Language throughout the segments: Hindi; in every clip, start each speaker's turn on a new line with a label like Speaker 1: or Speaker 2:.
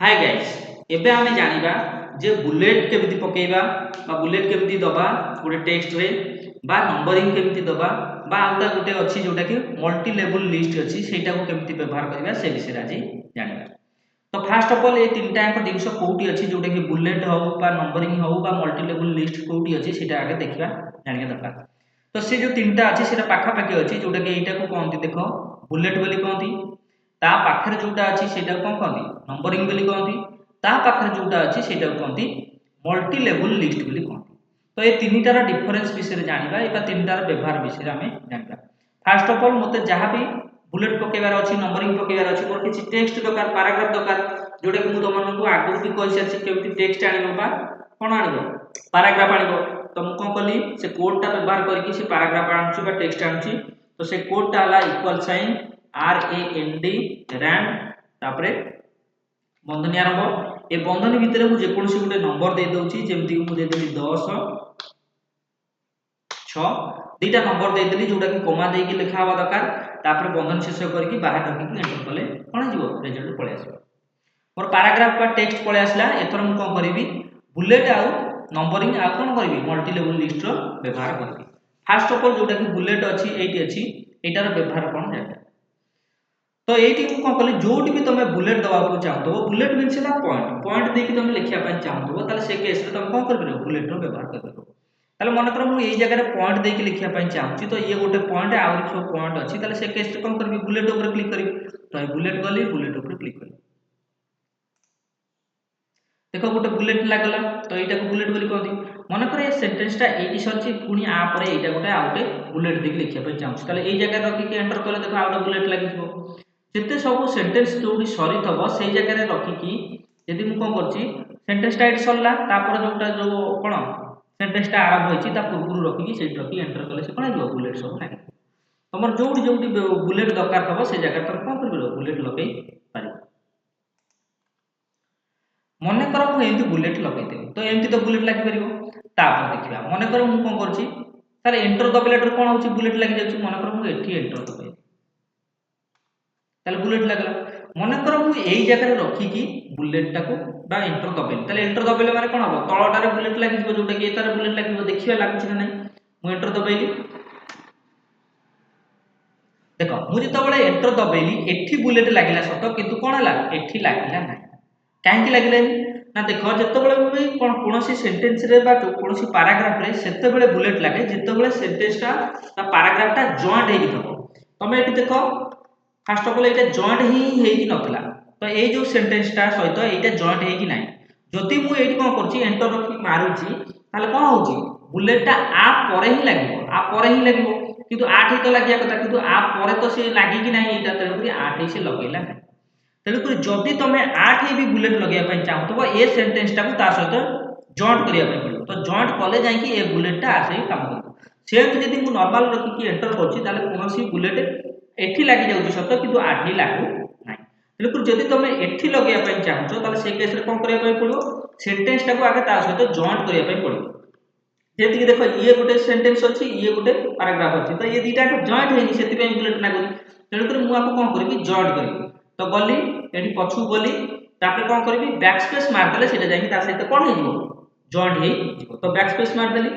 Speaker 1: हाय गाइस एबे आमे जानिबा जे बुलेट केमिति पकेइबा बा बुलेट केमिति दबा गोटे टेक्स्ट रे बा नंबरिंग केमिति दबा बा आउटा गोटे अछि जोटा कि मल्टी लेवल लिस्ट अछि सेटा को केमिति व्यवहार करबा से विषय आज जानिबा। तो फर्स्ट ऑफ ऑल ए तीनटा एक जिंस कोउटी अछि जोटा कि बुलेट हो बा नंबरिंग हो बा मल्टी लेवल लिस्ट कोउटी अछि सेटा आगे देखिबा जानिबा दरकार। तो से जो तीनटा अछि सेटा पाखा पाखी अछि जोटा कि एटा को कोनती देखो बुलेट बोली कोनती ता पाखरे जोटा अछि सेटा कोन कहंती नंबरिंग बोली कहंती ता पाखरे जोटा अछि सेटा कहंती मल्टी लेवल लिस्ट बोली कहंती। तो ए तीनटार डिफरेंस विषय जानिबा एबा तीनटार व्यवहार विषय आमे जानिबा। फर्स्ट ऑफ ऑल मते जहा भी बुलेट पकेबार अछि नंबरिंग पकेबार अछि मोर किछि टेक्स्ट दरकार पैराग्राफ दरकार जोटा कि मु तमनको आगु भी कहि सारछि केमिति टेक्स्ट आनिबो बा कोन आनिबो पैराग्राफ आनिबो। तो मु कोन कली से कोड ता व्यवहार करके से पैराग्राफ आनछि बा टेक्स्ट आनछि। तो से कोड ता हला इक्वल साइन RAND रैंड तापरे बंधनी आरंभ ए बंधनी भितर मु जे कोनसी गुटे नंबर दे दउची जेमति मु दे देली 10 6 दीटा नंबर दे देली जोटा कि कोमा दे के लिखा हवा दरकार तापरे बंधन शेष करके बाहर रखि के एंटर कले कोन जीवो रिजल्ट पळे आसीबो। मोर पैराग्राफ का टेक्स्ट पळे आसला एथर मु कोन करिवि बुलेट आउ नंबरिंग आ कोन करिवि मल्टी लेवल लिस्ट रो व्यवहार करबी। फर्स्ट ऑफ ऑल जोटा कि बुलेट अछि एटी अछि एटार व्यवहार कोन जाय। तो एटी को कोन कले जोटी भी तमे बुलेट दवा को चाहतो बुलेट मींस ला पॉइंट पॉइंट दे कि तमे लिखिया पय चाहतो ताले से केस रे तमे कोन करबे बुलेट रो व्यवहार करबे। ताले मन कर मु एई जगह रे पॉइंट दे कि लिखिया पय चाहूची तो ये गोटे पॉइंट आउर सब पॉइंट अछि ताले से केस रे कोन करबी बुलेट ऊपर क्लिक करबी। तो ए बुलेट गली बुलेट ऊपर क्लिक करबी देखो गोटे बुलेट लागला तो एटा को बुलेट बोली कहंती। मन कर ए सेंटेंस टा एटी सरची पुनी आ परे एटा गोटे आउटे बुलेट दे कि लिखिया पय चाहूची ताले एई जगह रखि के एंटर करले देखो आउटे बुलेट लागिजो। जेते सब सेंटेंस जोडी सरी थबो सेई जगह रे रखि कि यदि मु कोन करची सेंटेंस टा एट सरला तापर जोटा जो कोन सेंटेंस टा आरंभ होईची ता पूर्वरु रखि कि सेट रखि एंटर कले से कोन आइबो बुलेट सब लागि। तमर जोडी जोडी बुलेट दरकार थबो से जगह तर कोन करबिरो बुलेट लगेई पारिबो। मने कर मु एंती बुलेट लगेई देबी तो एंती तो बुलेट लागि परिबो। तापर देखिबा मने कर मु कोन करची ताले एंटर दबेलेटर कोन होची बुलेट लागि जाउची मने कर मु एठी एंटर दबेई ताले बुलेट लागला। मन कर मु एई जगह रे रखि कि बुलेट टाको बा एंटर दबेली ताले एंटर दबेले माने कोन हबो तळटारे बुलेट लागि जिवो जोटा कि एतारे बुलेट लागि देखिबा लागुची ना नै मु एंटर दबेली। देखो मु जते बळे एंटर दबेली एठी बुलेट लागिला सतो किंतु कोन हला एठी लागिला नै काहे कि लागिलानी ना देखो जते बळे मु कोन कोनोसी सेंटेंस रे बा कोनोसी पैराग्राफ रे सेते बळे बुलेट लागे जते बळे सेंटेंस टा बा पैराग्राफ टा जॉइंट हेकि थबो। तमे एठी देखो first of all Etah joint ही हेकि नथला तो ए जो सेंटेंस टा सहित एटा जॉइंट हेकि नै जति मु एठी कोन करची एंटर रखि मारुची ताले कोन होची बुलेट टा आ परे ही लागिवो आ परे ही लागिवो किंतु 8 ही तो लागिया कथा किंतु आ परे तो से लागि कि नै एटा तेनु करी 8 ही से लगेला नै। तेनु करी जदी तमे 8 ही भी बुलेट लगेया पय चाहतबो ए सेंटेंस टा को ता सहित जॉइंट करिया पय पड़िबो तो जॉइंट कले जाई कि ए बुलेट टा आसे काम करबो। सेम जदी मु नॉर्मल रखि कि एंटर करची ताले कोनोसी बुलेट एठी लागि जाउची सतो किंतु 8 ही लागू नै। तेनु करी जदी तमे एठी लगेया पय चाहछो ताले से केस रे कोन करिया पय पड़िबो सेंटेंस टा को आगे ता सहित जॉइंट करिया पय पड़िबो। जेति कि देखो ये गोटे सेंटेंस अछि ये गोटे पैराग्राफ अछि तो ये दीटा को जॉइंट हेनी सेति पय बुलेट लागुनी तेनु करी मु आपको कोन करबी जॉइंट करबी। तो गली एठी पछु गली तापर कोन करबी बैक स्पेस मार देले सेटा जाई कि ता सहित कोन हे जिवो जॉइंट हे जिवो। तो बैक स्पेस मार देली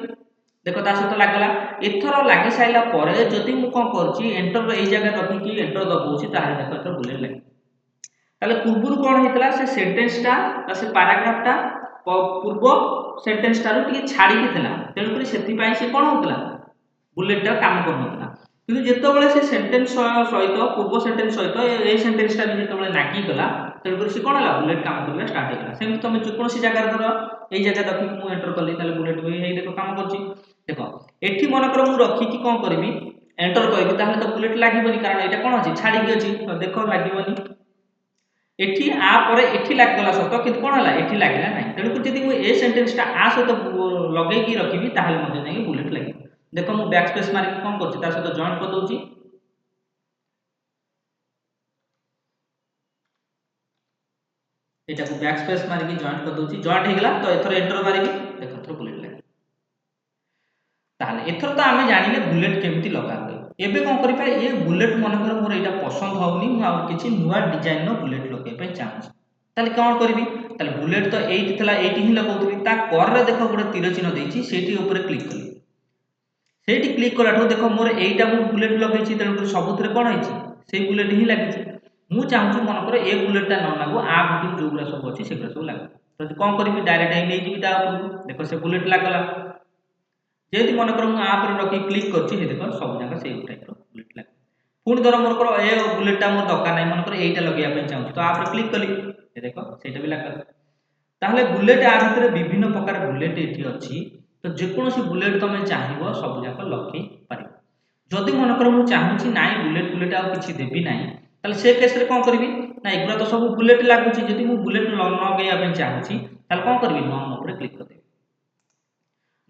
Speaker 1: देखो ता सहित लागला एथरो लागि साइला परे जति मु कोन करची एंटर एई जगह रखि कि एंटर दबौची ताहे देखो एथरो बुलेट लागि। ताले पूर्वरु कोन हेतला से सेंटेंस टा से पैराग्राफ टा पूर्व सेंटेंस टारु टिके छाडी कि थिला तेनु करी सेति पय से कोन होतला बुलेट टा काम करनतला किंतु जेतो बळे से सेंटेंस सहित पूर्व सेंटेंस सहित ए सेंटेंस टा जेतो बळे लागि गला तेनु करी से कोन हला बुलेट काम करला स्टार्ट हेला। सेम तमे जे कोनोसी जगह धर एई जगह रखि मु एंटर करली ताले बुलेट होई हेई देखो काम करची। देखो एठी मन कर मु रखि कि कोन करबी एंटर करबी ताहले तो बुलेट लागिबोनी कारण एटा कोन अछि छाडी कि अछि तो देखो लागिबोनी एठी आ परे एठी लाग गला सतो किंतु कोन हला एठी लागिला नै। तेनु कि जदी मु ए सेंटेंस टा आ सहित लगेई कि रखिबी ताहले मते नै बुलेट लागि। देखो मु बैक स्पेस मारि कि कोन करछि ता सहित जॉइंट कर दोछि एटा को बैक स्पेस मारि कि जॉइंट कर दोछि जॉइंट हे गेला तो एथर एंटर मारिबी देखो एथर बुलेट लागि। ताहले एथर तो आमे जानिले बुलेट केमिति लगा होय। एबे कोन करि पाए ए बुलेट मन कर मोर एटा पसंद होउनी मु आ किछि नुवा डिजाइन नो बुलेट लगे पय चाहछि ताले कौन करबी ताले बुलेट तो एठी थला एठी ही लगाउथि ता कर रे देखो गोटे तीर चिन्ह देछि सेठी ऊपर क्लिक कली सेठी क्लिक कराठो देखो मोर एइटा मु बुलेट लगेछि तेणु सबुथरे कोन हैछि सेई बुलेट ही लागिछि मु चाहूछु मन कर ए बुलेटटा न लागू आ भितर जोगुरा सब अछि सेगुरा सब लागू तो कौन करबी डायरेक्ट आई नै जिबि ता ऊपर देखो से बुलेट लागला जेति मन कर मु आ पर रखि क्लिक करछि हे देखो सब जगह सेम टाइप रो बुलेट लाग पुणी धर मोर कर ए बुलेटटा मोर दरकार नै मन कर एइटा लगेया पे चाहूछु तो आ पर क्लिक कली हे देखो सेटा भी लागला ताहले बुलेट आ भितर विभिन्न प्रकार बुलेट एठी अछि तो जेकोसी बुलेट तमे चाहिबो सब जाक लखि पारिबो जदि मन कर मु चाहूछि नाइ बुलेट बुलेट आ किछि देबी नाइ ताले से केस रे कोन करबी ना एगुरा तो सब बुलेट लागुछि जदि मु बुलेट लगेया पे चाहूछि ताले कोन करबी नन ऊपर क्लिक कर देबी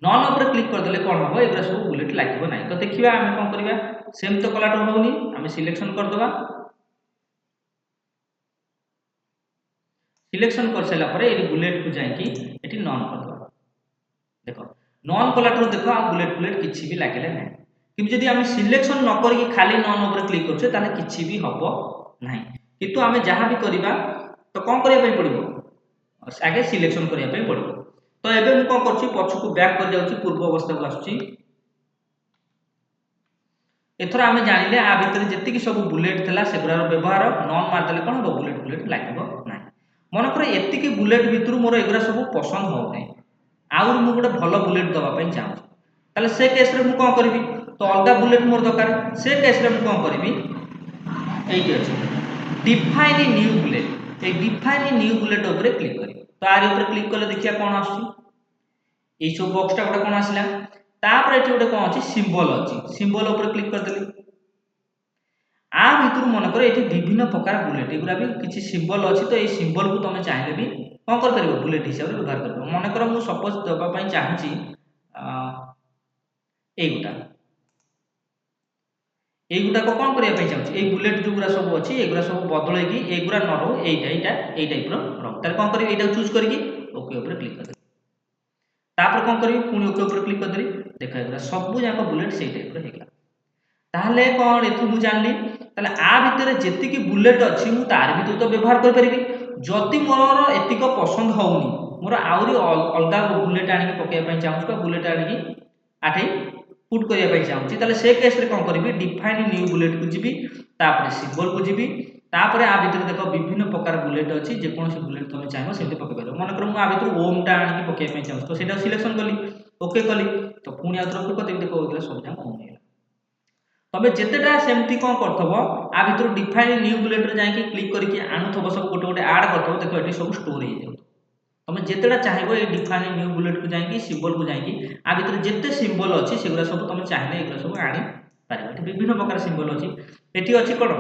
Speaker 1: नन ऊपर क्लिक कर देले कोन हबो एगुरा सब बुलेट लागिबो नाइ तो देखिबा हम कोन करबा सेम तो कलाटो होउनी हम सिलेक्शन कर दबा सिलेक्शन कर सला परे एडी बुलेट को जाई कि एटी नन कर दबा देखो नन कलाटो देखो आ बुलेट बुलेट किछि भी लागले नै किंतु जदि हम सिलेक्शन न करी खाली नन ऊपर क्लिक करछे ताले किछि भी हबो नाही किंतु हम जहां भी करिबा तो कोन करिया पई पड़िबो आगे सिलेक्शन करिया पई पड़िबो तो एबे मु कोन करछि पछकु बैक कर जाउछि पूर्व अवस्था को आसुछि एथरा हम जानिले आ भितर जति कि सब बुलेट थला सेगुरार व्यवहार नन मार देले कोन हो बुलेट बुलेट लागिबो नाही मन कर एति कि बुलेट भितरु मोर एगुरा सब पसंद हो नै आउर मु गोटे भलो बुलेट दबा पई चाहूछि ताले से केस रे मु कोन करबी तो अलगा बुलेट मोर दरकार से केस रे मु कोन करबी एई अछि डिफाइन न्यू बुलेट ए डिफाइन न्यू बुलेट ऊपर क्लिक करी तो आर ऊपर क्लिक करले देखिया कोन आछी एई सब बॉक्सटा गोटे कोन आसिला तापर एठी गोटे कोन अछि सिंबल अछि सिंबल ऊपर क्लिक कर देली आ भितर मन कर एठी विभिन्न प्रकार बुलेट एगुरा भी किछि सिंबल अछि तो ए सिंबल को तमे चाहिले भी कोन कर परिबो बुलेट हिसाब रे व्यवहार करबो मन कर मु सपोज दबा पई चाहूची एगुटा एगुटा को कोन करिया पई चाहूची ए बुलेट जोगुरा सब अछि एगुरा सब बदलै कि एगुरा न रहू एइटा एई टाइप रो रह तार कोन करिबी एटा चूज करिकि ओके ऊपर क्लिक कर तापर कोन करिबी पुनी ओके ऊपर क्लिक कर देली देखा एगुरा सब जाक बुलेट सेई टाइप रो हेगला ताहले कोन एथु मु जानली ताले आ भितर जेति कि बुलेट अछि मु तार भितर तो व्यवहार कर परिबी जति मोर एतिक पसंद होउनी मोर आउरी अलगा बुलेट आनी पकेया पई चाहूछ का बुलेट आनी आठे पुट करिया पई चाहूची ताले से केस रे कोन करबी डिफाइन न्यू बुलेट को जिबी तापर सिंबल को जिबी तापर आ भितर देखो विभिन्न प्रकार बुलेट अछि जे कोनसी बुलेट तमे चाहबो सेते पके परबो मन कर मु आ भितर ओम टा आनी पकेया पई चाहूछ तो सेटा सिलेक्शन कली ओके कली तो पुनी आउतर को कते देखो ओगला सब जाक ओम हेला तबे जेतेटा सेमती कोन करथबो आ भितर डिफाइन न्यू बुलेट रे जाई कि क्लिक करिकि आनुथबो सब गोटे गोटे ऐड करथबो देखो एठी सब स्टोर हे जाउ तमे जेतेटा चाहिबो ए डिफाइन न्यू बुलेट को जाई कि सिंबल को जाई कि आ भितर जेते सिंबल अछि सेगुरा सब तमे चाहिले एगुरा सब आनी पारिबो एठी विभिन्न प्रकार सिंबल अछि एठी अछि कोन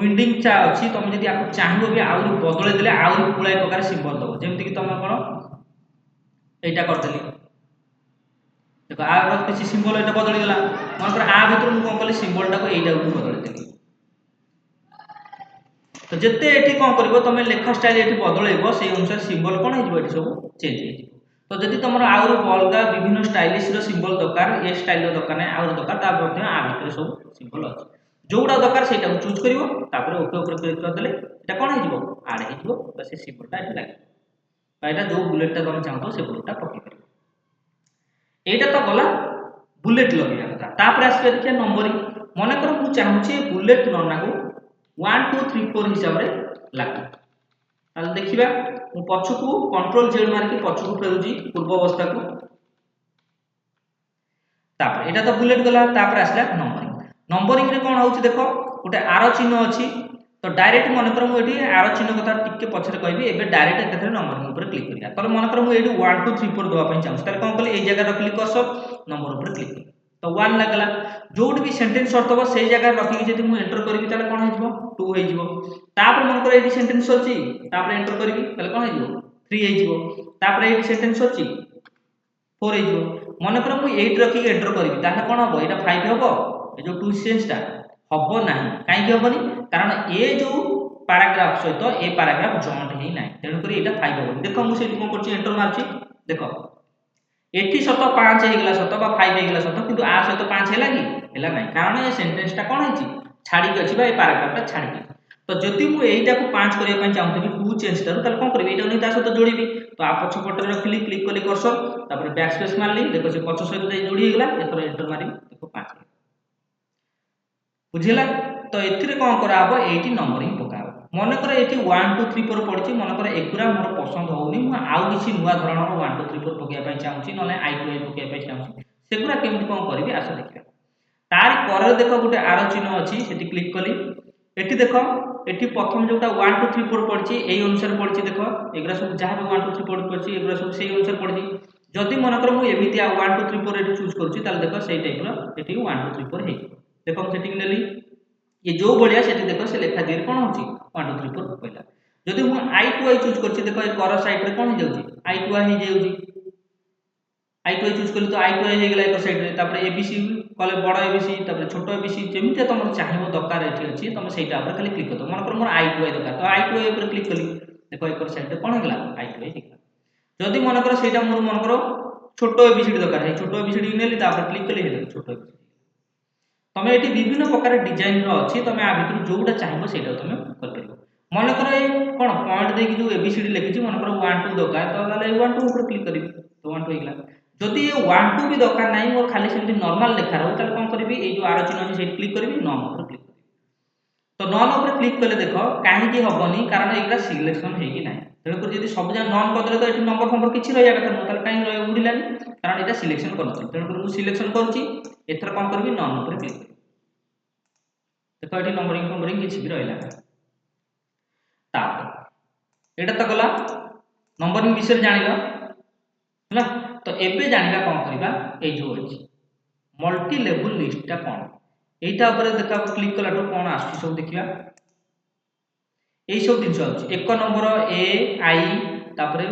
Speaker 1: विंडिंग चा अछि तमे जदि आपको चाहिबो भी आउरी बदलै देले आउरी पुलाय प्रकार सिंबल दबो जेमति कि तमे कोन एटा करदेली देखो आ किछि सिंबल एटा बदली गेला मन कर आ भितर मु कोन कली सिंबल टा को एटा को बदली देली तो जेते एठी कोन करबो तमे लेखा स्टाइल एठी बदलैबो सेही अनुसार सिंबल कोन हेजबो एठी सब चेंज हेजबो तो जदि तमर आउर अलगा विभिन्न स्टाइलिश रो सिंबल दरकार ए स्टाइल रो दरकार नै आउर दरकार ता मध्ये आ भितर सब सिंबल अछि जोउडा दरकार सेटा को चूज करिवो तापर ओके ऊपर क्लिक कर देले एटा कोन हेजबो ऐड हेजबो तो से सिंबल टा एठी लागे एटा जो बुलेट टा तमे चाहतो से बुलेट टा पके करिवो एटा तो गला बुलेट लगेया कथा तापर आसे देखिया नंबरिंग मने कर मु चाहूची बुलेट नना को 1 2 3 4 हिसाब रे लागो ताल देखिबा मु पछकू कंट्रोल जेड मार के पछकू फेरुजी पूर्व अवस्था को तापर एटा तो बुलेट गला तापर आसला नंबरिंग रे कोन होउची देखो गोटे आरो चिन्ह अछि तो डायरेक्ट मन कर मु एठी आरो चिन्ह कथा टिके पछरे कहबी एबे डायरेक्ट एकथरे नंबरिंग ऊपर क्लिक करिया तले मन कर मु एठी 1 2 3 4 दवा पई चाहूची ताले कोन कली ए जगह रखली कर्सर नंबर ऊपर क्लिक तो 1 लागला जोड भी सेंटेंस करतबो सेही जगह रखि कि जदि मु एंटर करबी ताले कोन हेजबो 2 हेजबो तापर मन कर एठी सेंटेंस अछि तापर एंटर करबी ताले कोन हेजबो 3 हेजबो तापर एठी सेंटेंस अछि 4 हेजबो मन कर मु 8 रखि एंटर करबी ताले कोन हबो एटा 5 हबो ए जो टू सेंस टा हबो नाही काई कि हबोनी कारण ए जो पैराग्राफ सहित ए पैराग्राफ जॉइंट हेई नाही तेनु करी एटा 5 हबो देखो मु सेठी कोन करछि एंटर मारछि देखो एठी सत 5 हे गेला सत बा 5 हे गेला सत किंतु आ सहित 5 हेला कि हेला नाही कारण ए सेंटेंस टा कोन हेछि छाडी के अछि बा ए पैराग्राफ टा छाडी तो जदि मु एटा को 5 करिया पई चाहूथबी 2 चेंज करू ताले कोन करबी एटा नै ता सहित जोड़ीबी तो आ पछ पटे रखली क्लिक कली कर्सर तापर बैक स्पेस मारली देखो से पछ सहित जोड़ी हेगला एथर एंटर मारी देखो 5 बुझिला तो एथिरे कोन करा हबो एटी नंबरिंग पका मन कर एटी 1 2 3 4 पड़ची मन कर एकुरा मोर पसंद होउनी मु आउ किछि नुवा धरणर 1 2 3 4 पकिया पई चाहूची नले आई टू आई पकिया पई चाहूची सेगुरा केमति कोन करबी आसो देखिबा तार करे देखो गुटे आरो चिन्ह अछि सेठी क्लिक कली एठी देखो एठी प्रथम जोटा 1 2 3 4 पड़ची एई अनुसार पड़ची देखो एगरा सब जहां भी 1 2 3 4 पड़ची एगरा सब सेई अनुसार पड़ची जदि मन कर मु एमिति 1 2 3 4 एठी चूज करची ताले देखो सेई टाइप रो एठी 1 2 3 4 हे देखो हम सेटिंग नेली ये जो बढ़िया सेठी देखो से लेखा दिर कोन होची 1 2 3 4 पहिला जदि मु आई टू आई चूज करची देखो ए कर साइड रे कोन हो जाउची आई टू आई हे जाउची आई टू आई चूज कली तो आई टू आई हे गेला एक साइड रे तापर एबीसी कले बड़ एबीसी तापर छोट एबीसी जेमिति तुम चाहिबो दरकार एठी अछि तुम सेटा ऊपर खाली क्लिक करतो मन कर मोर आई टू आई दरकार तो आई टू आई ऊपर क्लिक कली देखो एक साइड रे कोन हेगला आई टू आई हेगला जदि मन कर सेटा मोर मन कर छोट एबीसी दरकार है छोट एबीसी नेली तापर क्लिक कली हे छोट एबीसी तमे एठी विभिन्न प्रकार डिजाइन रो अछि तमे आ भितर जोउटा चाहिबो सेटा तमे कर परिबो मन कर ए कोन पॉइंट दे कि जो एबीसीडी लिखि छि मन कर 1 2 दरकार तो लाले 1 2 ऊपर क्लिक करिबी तो 1 2 हेगला जदि ए 1 2 भी दरकार नाही मोर खाली सेमति नॉर्मल लेखा रहउ ताले कोन करबी ए जो आरो चिन्ह अछि सेट क्लिक करिबी नॉन ऊपर क्लिक करिबी तो नॉन ऊपर क्लिक कले देखो काहे कि हबनी कारण एगरा सिलेक्शन हे कि नाही तेरे को यदि सब जा नॉन कर देले तो एठी नंबर किछि रहया कथा न ताले काहे रह उडिलानी कारण एटा सिलेक्शन करनथि तेरे को मु सिलेक्शन करछि एथर कोन करबी नॉन ऊपर क्लिक देखो एठी नंबरिंग किछि भी रहला तापर एटा त गला नंबरिंग विषय जानिलो हला तो एबे जानिबा कोन करबा ए जो अछि मल्टी लेवल लिस्ट ता कोन एटा ऊपर देखा क्लिक कला तो कोन आछि सब देखिबा ए सब दिन अछि एक नंबर ए आई तापर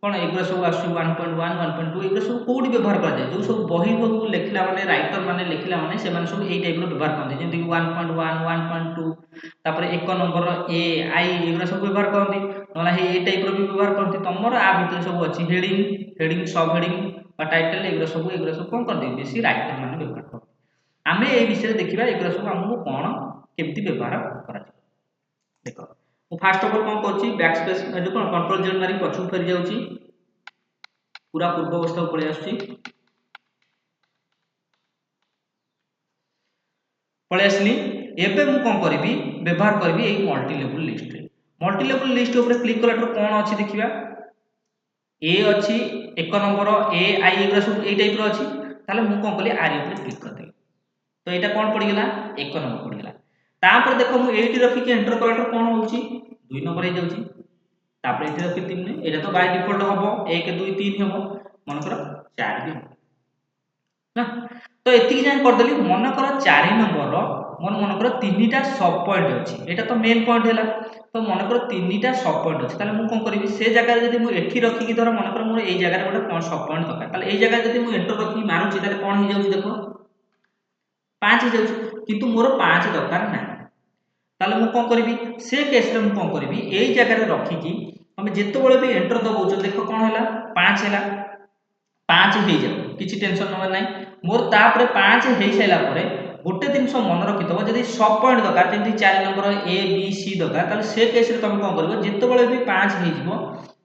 Speaker 1: कोन एगरा सब आछि 1.1 1.2 एगरा सब कोडी व्यवहार करा जाय जो सब बही हो लेखिला माने राइटर माने लेखिला माने से माने सब एई टाइप रो व्यवहार करते जेंति 1.1 1.2 तापर एक नंबर ए आई एगरा सब व्यवहार करते नला हे ए टाइप रो भी व्यवहार करते तमर आ भीतर सब अछि हेडिंग सब हेडिंग बा टाइटल एगरा सब कोन कर दे बेसी राइटर माने व्यवहार करते आमे ए विषय देखिबा एगरा सब हमहु कोन केमति व्यवहार करा देखो मु फर्स्ट ऑफ ऑल कोन करछि बैक स्पेस जो कोन कंट्रोल जेड मारी पछु फेर जाउछि पूरा पूर्व अवस्था पळे आछि पळे आसली एबे मु कोन करबी व्यवहार करबी एई मल्टी लेवल लिस्ट ऊपर क्लिक कला तो कोन अछि देखिबा ए अछि एक नंबर ए आई एगरा सब एई टाइप रो अछि ताले मु कोन कली आर ऊपर क्लिक कर देली तो एटा कोन पड़ी गेला एक नंबर पड़ी गेला तापर देखो मु एटी रखि के एंटर कला तो कोन होउची 2 नंबर हे जाउची तापर एटी रखि 3 ने एटा तो बाय डिफॉल्ट हबो 1 2 3 हबो मन कर 4 भी ना तो एतिकी जान कर देली मन कर 4 नंबर रो मन कर तीनटा सब पॉइंट अछि एटा तो मेन पॉइंट हैला तो मन कर तीनटा सब पॉइंट अछि ताले मु कोन करबी से जगह रे जदी मु एठी रखि कि धर मन कर मोर एई जगह रे गोटे सब पॉइंट दरकार ताले एई जगह जदी मु एंटर रखि मारुची ताले कोन हे जाउची देखो 5 हे जाउची किंतु मोर 5 दरकार नै ताले मु कोन करबी से केस रे मु कोन करबी एई जगह रे रखि कि हम जेतो बळे भी एंटर दबौ देखो कोन हैला 5 हैला 5 हे जाउ किछि टेंशन नवा नै मोर तापर 5 हे सैला परे गोटे दिन सब मन रखितबो जदी सब पॉइंट दरकार जेंति 4 नंबर ए बी सी दरकार ताले से केस रे तुम कोन करबो जेतो बळे भी 5 हे जिवो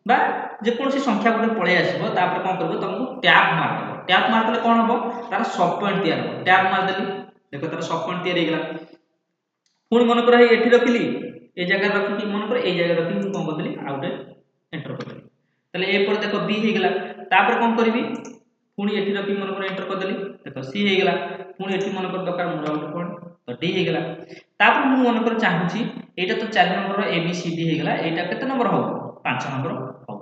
Speaker 1: बा जे कोनसी संख्या गोटे पळे आसीबो तापर कोन करबो तुमको टैप मार देले कोन हबो तार सब पॉइंट तैयार हबो टैप मार देली देखो तार सब पॉइंट तैयार हे गेला पुणी मन कर एठी रखिली ए जगह रखि कि मन कर ए जगह रखि मु कोन करदेली आउटे एंटर करदेली तले ए पर देखो बी हे गेला तापर कोन करबी पुणी एठी रखि मन कर एंटर करदेली देखो सी हे गेला पुणी एठी मन कर दरकार मोर आउट पॉइंट तो डी हे गेला तापर मु मन कर चाहूची एटा तो 4 नंबर रो ए बी सी डी हे गेला एटा केते नंबर हो 5 नंबर हो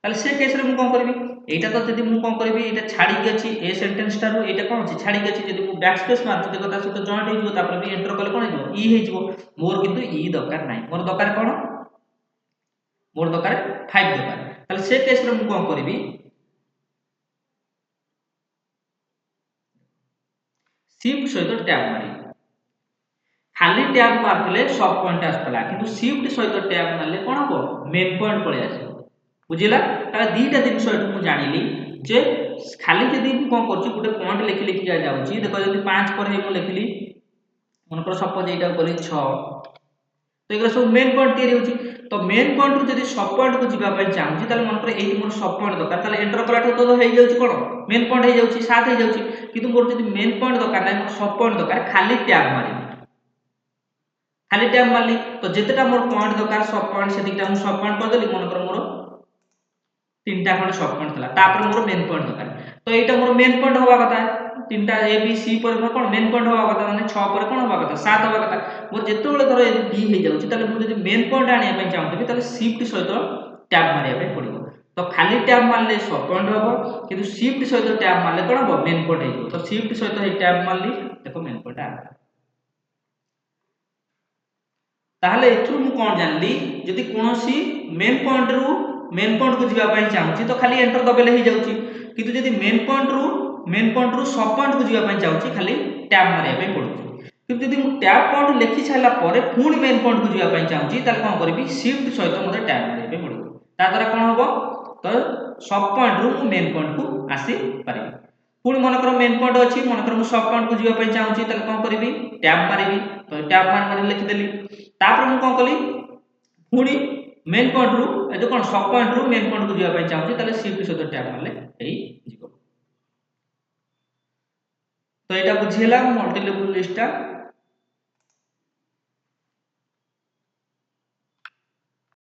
Speaker 1: ताले से केस रे मु कोन करबी एटा तो जदी मु कोन करबी एटा छाडी के अछि ए सेंटेंस टारो एटा कोन अछि छाडी के अछि जदी मु बैक स्पेस मारछु देखो ता सहित जॉइंट हे जिवो तापर भी एंटर कले कोन हे जिवो ई हे जिवो मोर किंतु ई दरकार नै मोर दरकार कोन मोर दरकार 5 दरकार ताले से केस रे मु कोन करबी शिफ्ट सहित टैब मारी खाली टैब मारतले सब पॉइंट आस्तला किंतु शिफ्ट सहित टैब मारले कोन हो मेन पॉइंट पळे आसी बुझिला ताले दीटा दिन सहित मु जानिली जे खाली जदी मु कोन करछि गुटे पॉइंट लिखि लिखि जाउछि देखो जदी 5 पर हे मु लिखिली मन कर सपोज एटा करी 6 तो एगुरा सब मेन पॉइंट तैयारी होची तो मेन पॉइंट रु जदी सब पॉइंट को जीवा पई चाहूची ताले मन करे एई मोर सब पॉइंट दरकार ताले एंटर कलाठो तो हेई जाउची कोन मेन पॉइंट हेई जाउची साथ हेई जाउची किंतु मोर जदी मेन पॉइंट दरकार नै मोर सब पॉइंट दरकार खाली टैब मारली तो जेतेटा मोर पॉइंट दरकार सब पॉइंट सेतिटा मु सब पॉइंट कर देली मन कर मोर तीनटा खंड सब पॉइंट थला तापर मोर मेन पॉइंट दरकार तो एटा मोर मेन पॉइंट होवा कथा तीनटा ए बी सी पर कोन मेन पॉइंट होवा कथा माने 6 पर कोन होवा कथा 7 होवा कथा मोर जेतेबेले धर ए डी हे जाउची ताले मु जदी मेन पॉइंट आनिया पई चाहूतबी ताले शिफ्ट सहित टैब मारिया पई पड़िबो तो खाली टैब मारले सब पॉइंट होबो किंतु शिफ्ट सहित टैब मारले कोन होबो मेन पॉइंट हे तो शिफ्ट सहित हे टैब मारली देखो मेन पॉइंट आ ताहले एथु मु कोन जानली जदी कोनोसी मेन पॉइंट को जीवा पई चाहूची तो खाली एंटर दबेले ही जाउची किंतु जदी मेन पॉइंट रु सब पॉइंट को जीवा पई चाहूची खाली टैब मारिया पई पड़ुची किंतु जदी मु टैब पॉइंट लिखि छाला परे पुणी मेन पॉइंट को जीवा पई चाहूची ताले कोन करबी शिफ्ट सहित मते टैब मारिया पई पड़िबो ता द्वारा कोन होबो तो सब पॉइंट रु मु मेन पॉइंट को आसी पारिबी पुणी मन कर मेन पॉइंट अछि मन कर मु सब पॉइंट को जीवा पई चाहूची ताले कोन करबी टैब मारिबी तो टैब मारि लिखि देली तापर मु कोन कली पुणी मेन पॉइंट रु ए जो कोन सब पॉइंट रु मेन पॉइंट को जीवा पई चाहूची ताले शिफ्ट सहित टैब मारले एई जीवो तो एटा बुझियला मल्टी लेवल लिस्ट टा